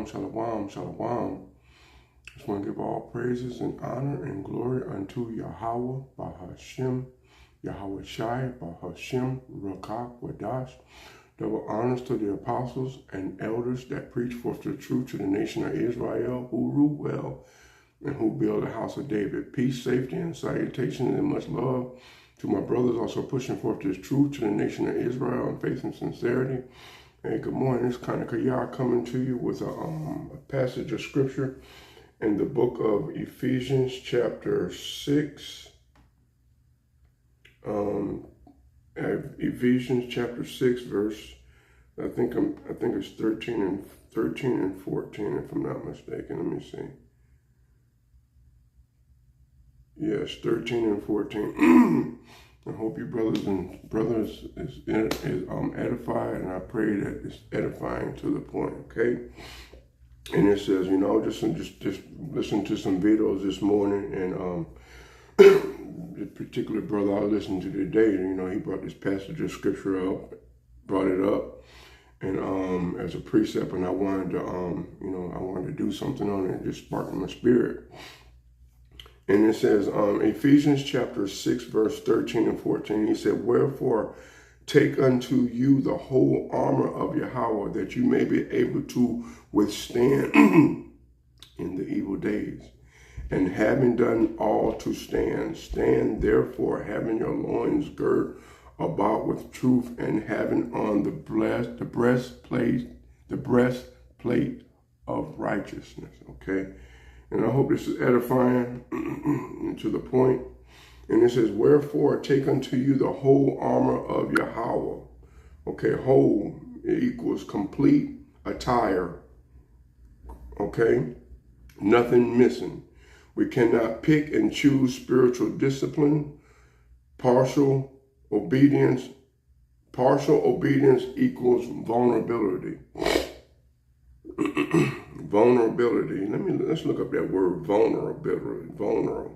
shalom, shalom. Just want to give all praises and honor and glory unto Yahweh, Bahashem, Yahweh Shai, Bahashem, Rakak, Wadash. Double honors to the apostles and elders that preach forth the truth to the nation of Israel, who rule well and who build the house of David. Peace, safety, and salutation and much love to my brothers also pushing forth this truth to the nation of Israel in faith and sincerity. Hey, good morning. It's Kanakaya coming to you with a passage of scripture in the book of Ephesians, chapter 6. Ephesians chapter 6, verse I think it's 13 and 14, if I'm not mistaken. Let me see. Yes, 13 and 14. I hope you brothers is edified, and I pray that it's edifying to the point, okay? And it says, just listen to some videos this morning, and the particular brother I listened to today, he brought this passage of scripture up, brought it up, and as a precept, and I wanted to do something on it. It just sparked my spirit. And it says, Ephesians chapter 6, verse 13 and 14, he said, "Wherefore take unto you the whole armor of Yahweh, that you may be able to withstand in the evil days. And having done all to stand, stand therefore, having your loins girt about with truth, and having on the breastplate of righteousness." Okay. And I hope this is edifying to the point. And it says, "Wherefore take unto you the whole armor of Yahweh." Okay, whole equals complete attire. Okay, nothing missing. We cannot pick and choose spiritual discipline. Partial obedience equals vulnerability. Vulnerability. Let's look up that word vulnerability. Vulnerability.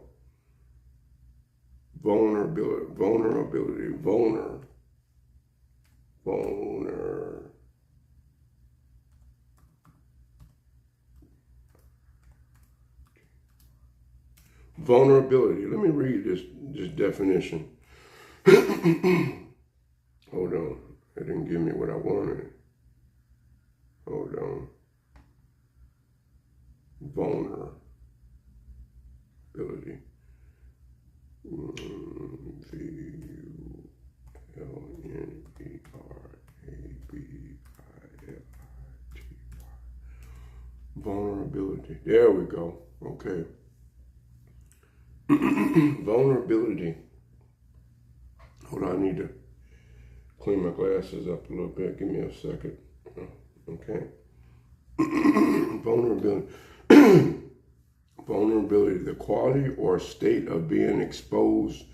Vulnerability. Let me read this definition. Hold on. It didn't give me what I wanted. Hold on. Vulnerability. Vulnerability. Vulnerability. There we go. Okay. Vulnerability. Hold on, I need to clean my glasses up a little bit. Give me a second. Okay. Vulnerability. Vulnerability, the quality or state of being exposed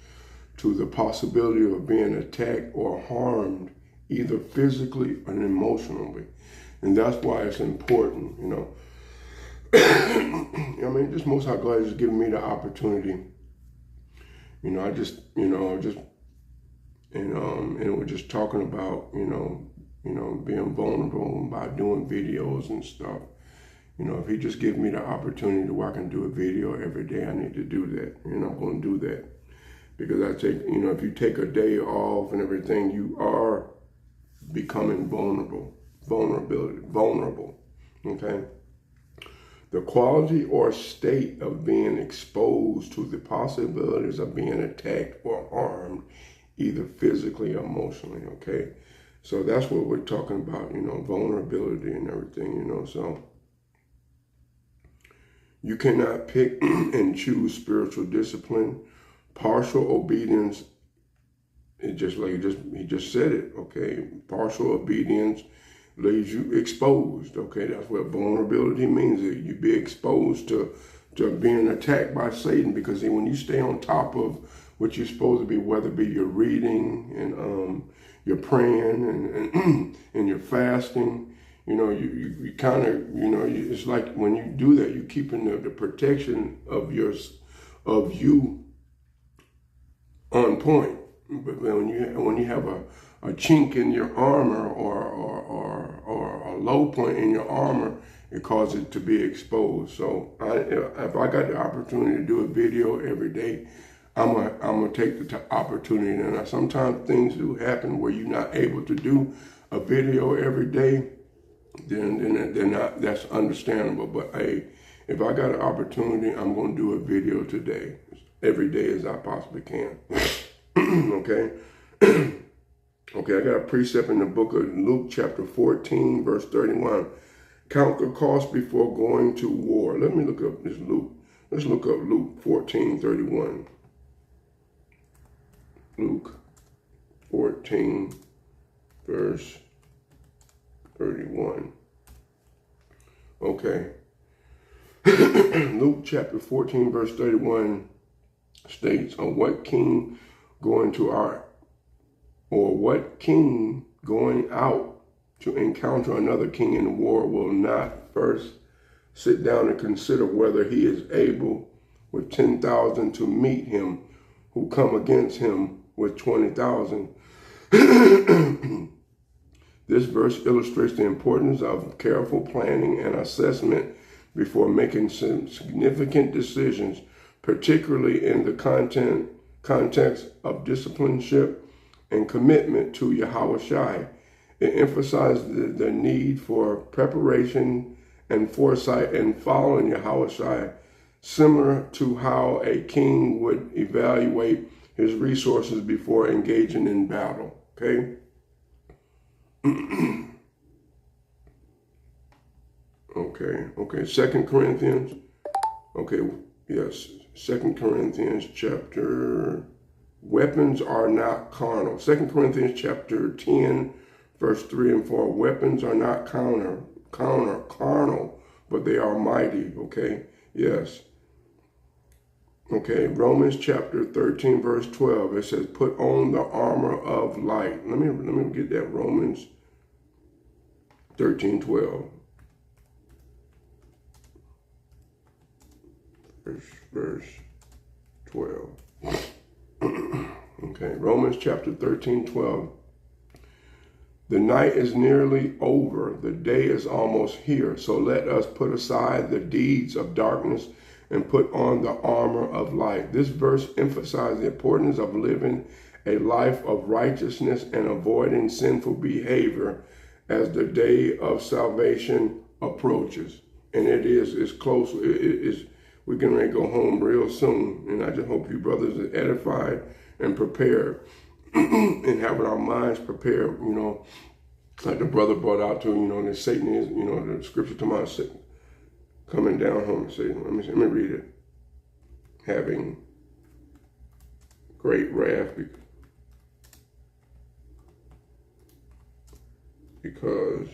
to the possibility of being attacked or harmed, either physically or emotionally. And that's why it's important, just Most High God has given me the opportunity. And we're just talking about, being vulnerable by doing videos and stuff. If he just gives me the opportunity where I can do a video every day, I need to do that. And I'm going to do that. Because I take, if you take a day off and everything, you are becoming vulnerable. Okay? The quality or state of being exposed to the possibilities of being attacked or harmed, either physically or emotionally, okay? So that's what we're talking about, vulnerability and everything, so you cannot pick and choose spiritual discipline. Partial obedience, it just like he just said it, okay? Partial obedience leaves you exposed, okay? That's what vulnerability means. That you be exposed to being attacked by Satan, because when you stay on top of what you're supposed to be, whether it be your reading and your praying and your fasting, you kind of, it's like when you do that, you're keeping the protection of you on point. But when you have a chink in your armor or a low point in your armor, it causes it to be exposed. So if I got the opportunity to do a video every day, I'm gonna take the opportunity. And sometimes things do happen where you're not able to do a video every day, then they're not. That's understandable. But hey, if I got an opportunity, I'm gonna do a video today, every day as I possibly can. Okay. Okay, I got a precept in the book of Luke chapter 14, verse 31. Count the cost before going to war. Let me look up this Luke. Let's look up Luke 14, 31. Luke 14, verse 31. Okay. Luke chapter 14, verse 31 states, what king going out to encounter another king in war will not first sit down and consider whether he is able with 10,000 to meet him who come against him with 20,000. This verse illustrates the importance of careful planning and assessment before making some significant decisions, particularly in the context of discipleship and commitment to Yahushua. It emphasizes the need for preparation and foresight in following Yahushua, similar to how a king would evaluate his resources before engaging in battle. Okay? Okay. 2 Corinthians. Okay, yes. 2 Corinthians chapter, weapons are not carnal. 2 Corinthians chapter 10, verse 3 and 4. Weapons are not carnal, but they are mighty. Okay, yes. Okay, Romans chapter 13, verse 12. It says, put on the armor of light. Let me get that. Romans 13, 12. Verse 12. Okay, Romans chapter 13, 12. The night is nearly over. The day is almost here. So let us put aside the deeds of darkness and put on the armor of light. This verse emphasizes the importance of living a life of righteousness and avoiding sinful behavior as the day of salvation approaches. And it's close. We're getting ready to go home real soon. And I just hope you brothers are edified and prepared and having our minds prepared, like the brother brought out to, that Satan is, the scripture to my Satan coming down home and say, let me read it. Having great wrath because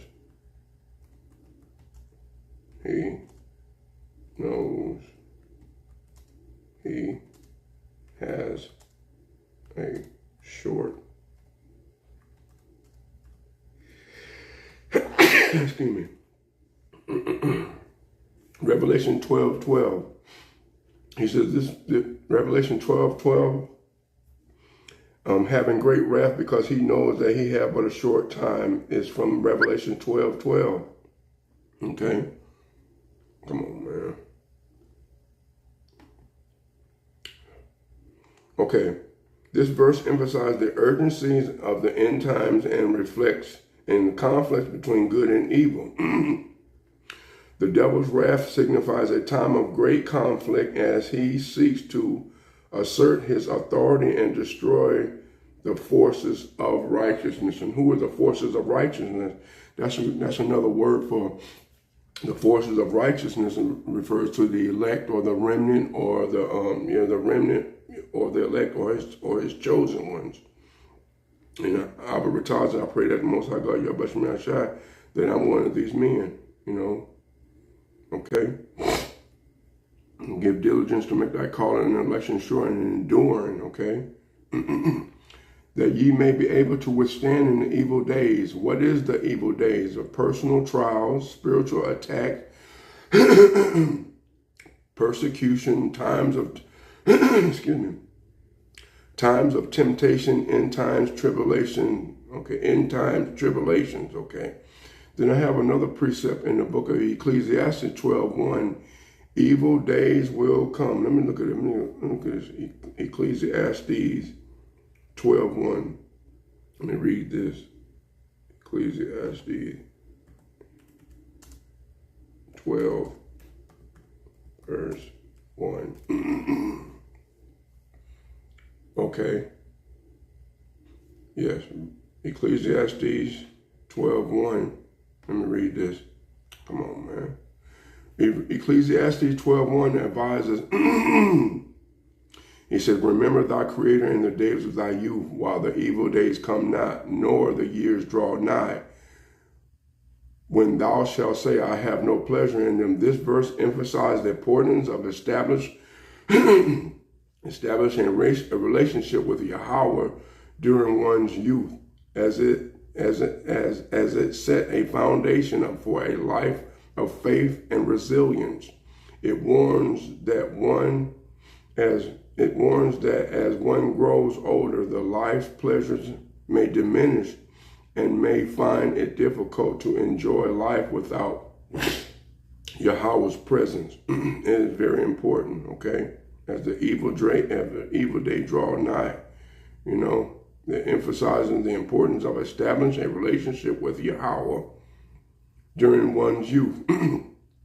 he knows he has a short excuse me. Revelation 12:12. He says Revelation 12:12. Having great wrath because he knows that he had but a short time is from Revelation 12:12. Okay. Come on, man. Okay, this verse emphasizes the urgencies of the end times and reflects in the conflict between good and evil. The devil's wrath signifies a time of great conflict as he seeks to assert his authority and destroy the forces of righteousness. And who are the forces of righteousness? That's another word for the forces of righteousness. It refers to the elect or the remnant or the remnant or the elect or his chosen ones. And Abba Rataza, I pray that the Most High God, Yahweh Shai, that I'm one of these men, Okay? And give diligence to make thy calling and election sure and enduring, okay? That ye may be able to withstand in the evil days. What is the evil days? Of personal trials, spiritual attack, persecution, times of times of temptation, end times tribulation, okay, end times tribulations, okay. Then I have another precept in the book of Ecclesiastes 12:1. Evil days will come. Let me look at it. Let me look at this. Ecclesiastes 12:1. Let me read this. Ecclesiastes 12, verse 1. Okay. Yes. Ecclesiastes 12:1. Let me read this. Come on, man. Ecclesiastes 12:1 advises, he said, remember thy Creator in the days of thy youth, while the evil days come not, nor the years draw nigh, when thou shalt say, I have no pleasure in them. This verse emphasizes the importance of establishing a relationship with Yahweh during one's youth, as it set a foundation for a life of faith and resilience. It warns that as one grows older, the life's pleasures may diminish and may find it difficult to enjoy life without Yahweh's presence. It is very important, okay? As the evil day draw nigh, you know, they're emphasizing the importance of establishing a relationship with Yahweh during one's youth,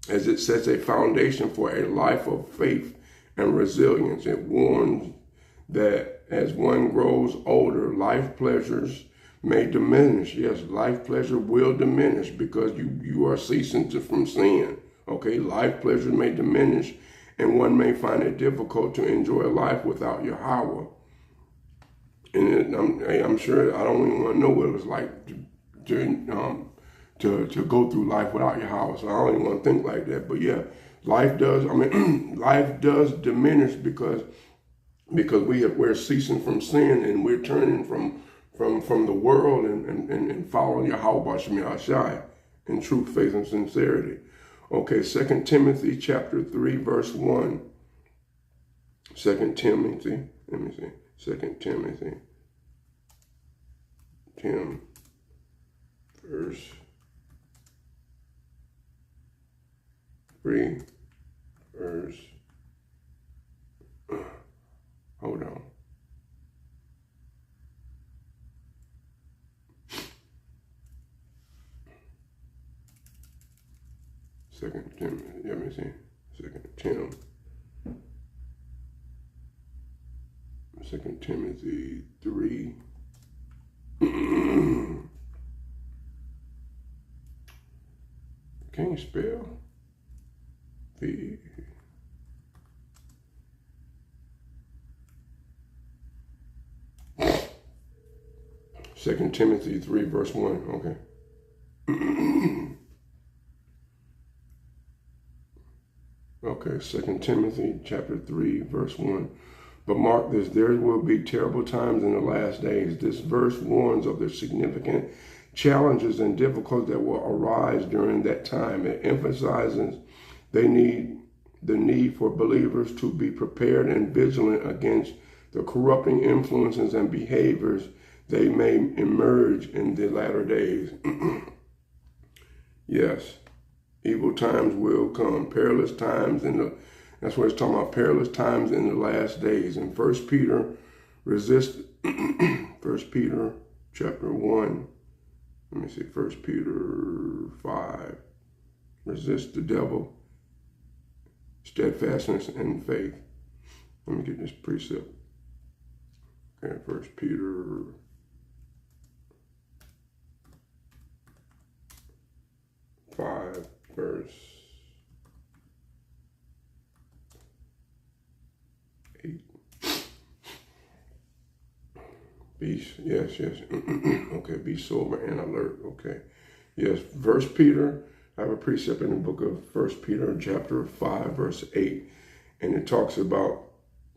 as it sets a foundation for a life of faith and resilience. It warns that as one grows older, life pleasures may diminish. Yes, life pleasure will diminish because you are ceasing from sin. Okay, life pleasure may diminish, and one may find it difficult to enjoy life without Yahweh. And I'm sure I don't even want to know what it was like to go through life without Yahweh. So I don't even want to think like that. But yeah, life does. Life does diminish because we're ceasing from sin and we're turning from the world and following Yahweh B'Shem Yahshai in truth, faith, and sincerity. Okay, 2 Timothy chapter 3, verse 1. 2 Timothy, let me see. 2 Timothy, verse 3, verse, hold on. Second Timothy, let me see. 2 Timothy 3. Can you spell? 2 Timothy 3, verse 1. Okay. Okay, 2 Timothy chapter 3, verse 1. But mark this, there will be terrible times in the last days. This verse warns of the significant challenges and difficulties that will arise during that time. It emphasizes the need for believers to be prepared and vigilant against the corrupting influences and behaviors they may emerge in the latter days. Yes, evil times will come, perilous times that's what it's talking about, perilous times in the last days. In 1 Peter, 1 Peter chapter 1, let me see, 1 Peter 5, resist the devil, steadfastness and faith. Let me get this precept. Okay, 1 Peter 5, verse 8. Yes. Okay, be sober and alert. Okay. Yes, 1 Peter, I have a precept in the book of 1 Peter chapter 5, verse 8. And it talks about,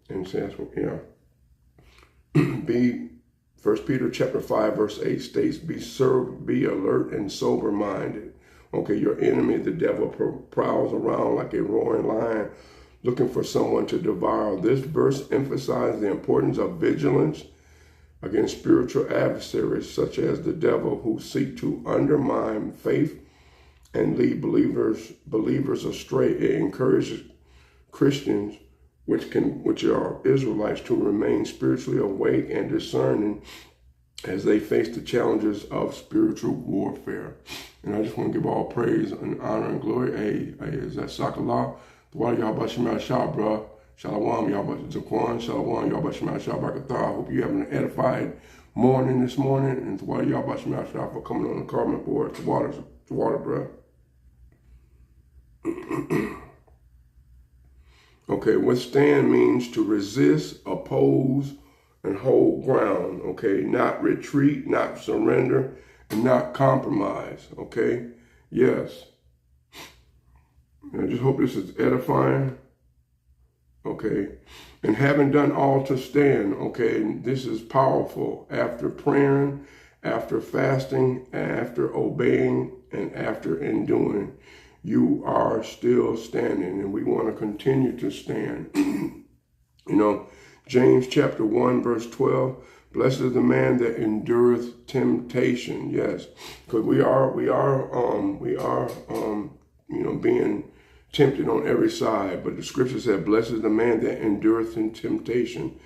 and says, be 1 Peter chapter 5, verse 8 states, be alert and sober-minded. Okay, your enemy, the devil, prowls around like a roaring lion, looking for someone to devour. This verse emphasizes the importance of vigilance against spiritual adversaries, such as the devil, who seek to undermine faith and lead believers astray. It encourages Christians, which are Israelites, to remain spiritually awake and discerning as they face the challenges of spiritual warfare. And I just want to give all praise and honor and glory. Hey, is that Sakallah? Dwala Yahweh Shema Shah, bro. Shalom, Yahweh Zaquan. Shalom, Yahweh Shema Shah Barakatah. I hope you having an edified morning this morning. And Dwala Yahweh Shema Shah for coming on the carbon board. To water, bro. Okay, withstand means to resist, oppose, and hold ground, okay? Not retreat, not surrender, and not compromise, okay? Yes. And I just hope this is edifying, okay? And having done all to stand, okay? This is powerful. After praying, after fasting, after obeying, and after enduring, you are still standing, and we want to continue to stand. James chapter 1, verse 12, blessed is the man that endureth temptation. Yes, because we are being tempted on every side. But the scripture said, blessed is the man that endureth in temptation.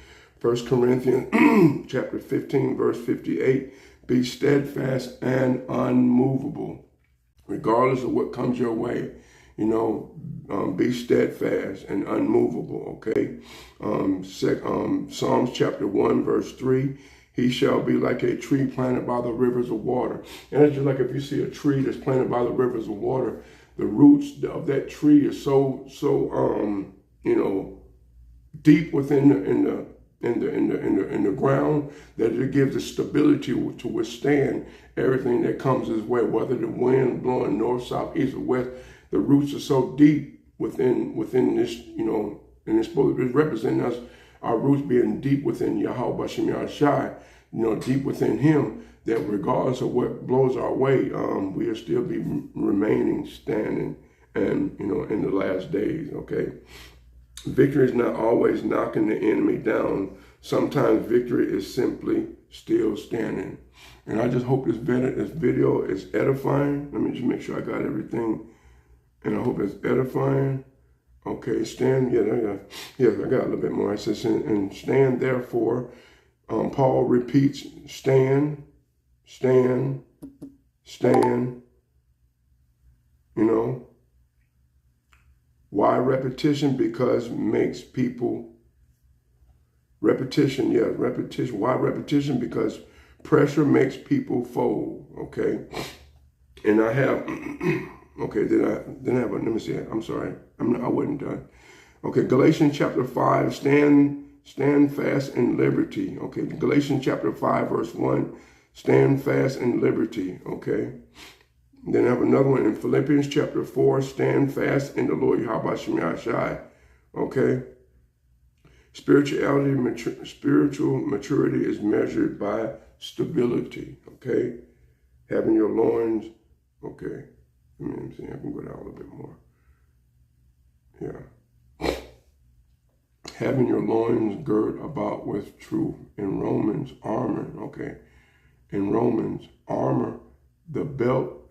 1 Corinthians chapter 15, verse 58, be steadfast and unmovable, regardless of what comes your way. Be steadfast and unmovable, okay? Psalms chapter 1, verse 3, he shall be like a tree planted by the rivers of water. And it's just like if you see a tree that's planted by the rivers of water, the roots of that tree is so deep within the ground that it gives the stability to withstand everything that comes his way, whether the wind blowing north, south, east, or west. The roots are so deep within this, and it's supposed to represent us, our roots being deep within Yahweh Bashem Yahshai, deep within him, that regardless of what blows our way, we'll still be remaining standing and, in the last days, okay? Victory is not always knocking the enemy down. Sometimes victory is simply still standing. And I just hope this video is edifying. Let me just make sure I got everything. And I hope it's edifying. Okay, stand. Yeah, I got a little bit more. It says, and stand therefore. Paul repeats, stand, stand, stand. Why repetition? Because makes people, repetition. Why repetition? Because pressure makes people fold, okay? And I have, okay, let me see it. I'm sorry. I wasn't done. Okay, Galatians chapter 5, stand fast in liberty. Okay, Galatians chapter 5, verse 1, stand fast in liberty, okay? Then I have another one in Philippians chapter 4, stand fast in the Lord Yahweh Shem Yahshai, okay? Spiritual maturity is measured by stability, okay? Having your loins, okay. Let me see, I can go down a little bit more. Yeah. Having your loins girt about with truth. In Romans, armor, okay. In Romans, armor, the belt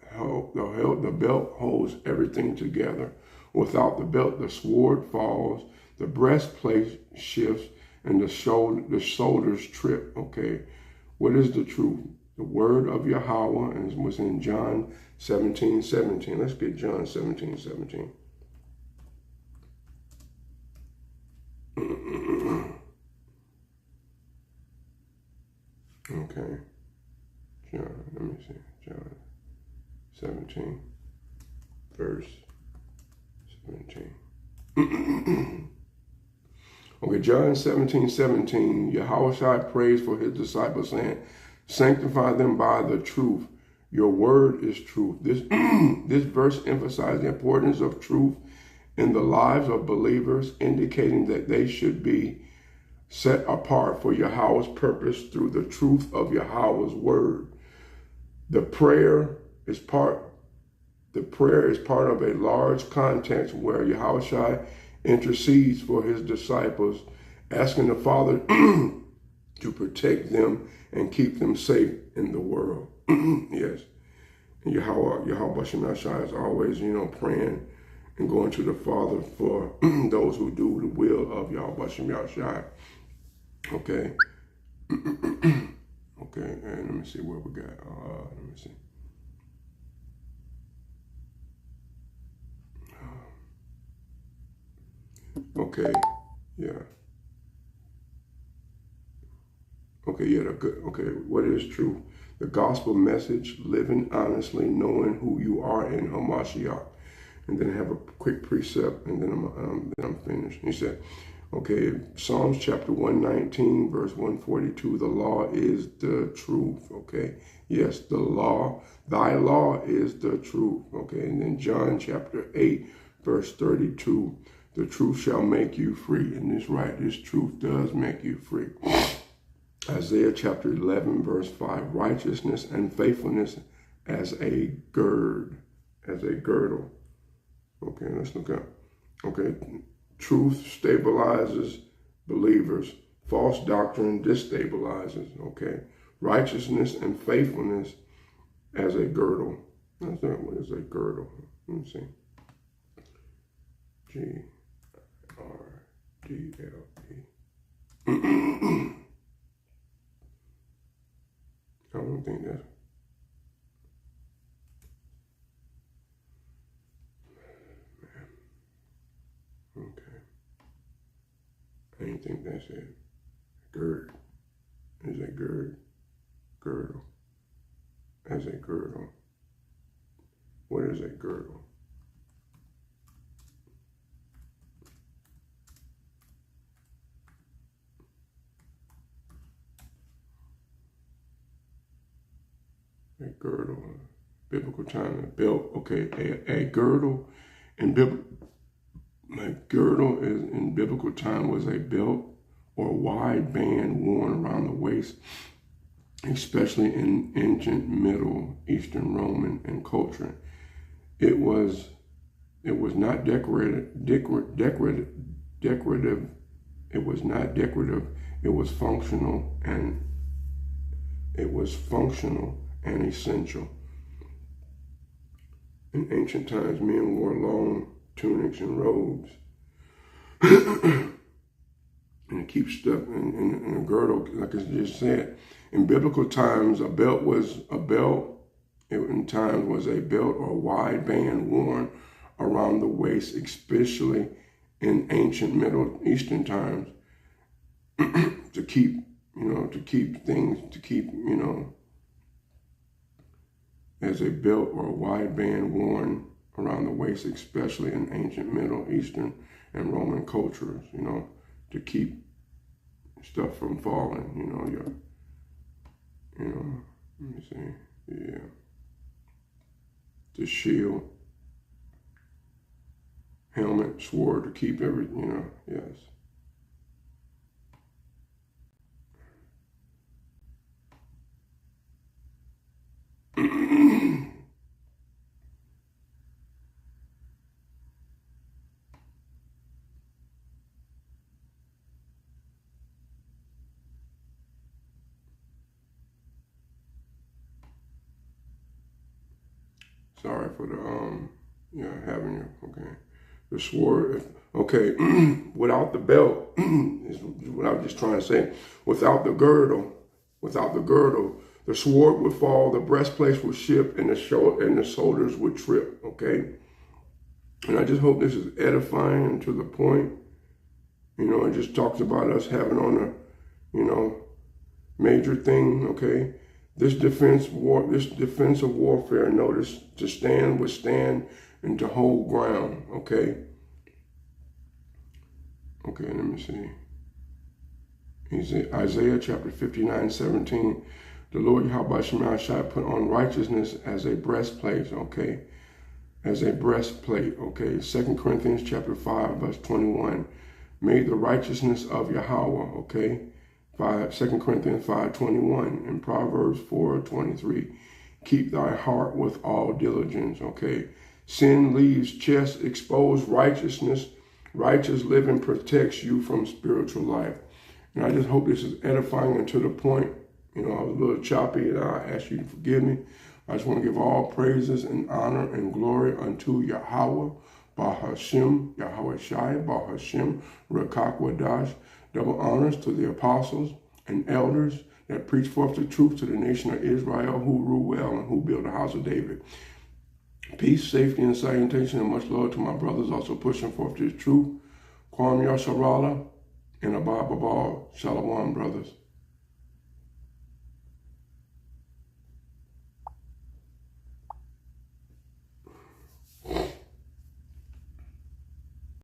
holds everything together. Without the belt, the sword falls, the breastplate shifts, and the shoulders trip, okay. What is the truth? The word of Yahweh, and it was in John 17:17. Let's get John 17:17. Okay. John, let me see. John 17, verse 17. Okay, John 17:17. Yahushua prays for his disciples, saying, sanctify them by the truth. Your word is truth. This verse emphasizes the importance of truth in the lives of believers, indicating that they should be set apart for Yahweh's purpose through the truth of Yahweh's word. The prayer is part of a large context where Yahushua intercedes for his disciples, asking the Father to protect them and keep them safe in the world. Yes. And Yahweh Shem Yahshai is always, praying and going to the Father for those who do the will of Yahweh Shem Yahshai. Okay. Okay, and let me see what we got. Let me see. Okay, yeah. Okay, yeah, okay, what is truth? The gospel message, living honestly, knowing who you are in Hamashiach. And then I have a quick precept, and then I'm finished. He said, okay, Psalms chapter 119, verse 142, the law is the truth, okay? Yes, the law, thy law is the truth, okay? And then John chapter 8, verse 32, the truth shall make you free. And this right, this truth does make you free. Isaiah chapter 11, verse 5, righteousness and faithfulness as a girdle. Okay, let's look up. Okay, truth stabilizes believers. False doctrine destabilizes. Okay, righteousness and faithfulness as a girdle. That's not what is a girdle. Let me see. G-R-D-L-E. I don't think that's. Okay. I didn't think that's it. Gird. Is a girdle. As a girdle. What is a girdle? A girdle. Biblical time. A belt. Okay. A girdle in biblical. My girdle in biblical time was a belt or wide band worn around the waist, especially in ancient Middle Eastern Roman and culture. It was not decorative. It was not decorative. It was functional and essential. In ancient times, men wore long tunics and robes, and it keeps stuff in a girdle, like I just said. In biblical times, a belt was a belt. In times was a belt or wide band worn around the waist, especially in ancient Middle Eastern times, to keep as a belt or a wide band worn around the waist, especially in ancient Middle Eastern and Roman cultures, to keep stuff from falling, let me see, yeah. The shield, helmet, sword, to keep everything, yes. Sorry for the having you. Okay, the sword. Okay, without the belt is what I was just trying to say. Without the girdle, the sword would fall, the breastplate would shift, and the shoulders would trip. Okay, and I just hope this is edifying and to the point. It just talks about us having on a, major thing. Okay. This defensive warfare, notice, to stand, withstand, and to hold ground, okay? Okay, let me see. Isaiah chapter 59:17. The Lord Yahweh Shem Yahshai put on righteousness as a breastplate, okay? As a breastplate, okay? 2 Corinthians chapter 5, verse 21. Made the righteousness of Yahweh, okay? 2 Corinthians 5:21 and Proverbs 4:23. Keep thy heart with all diligence, okay? Sin leaves chest exposed, righteous living protects you from spiritual life. And I just hope this is edifying and to the point. I was a little choppy, and I ask you to forgive me. I just want to give all praises and honor and glory unto Yahweh, Bahashem, Yahweh Shai, Bahashem, Rakakwadash. Double honors to the apostles and elders that preach forth the truth to the nation of Israel, who rule well and who build the house of David. Peace, safety, and salutation, and much love to my brothers also pushing forth this truth. Kwam Yasharala and Abba Babal. Shalom, brothers.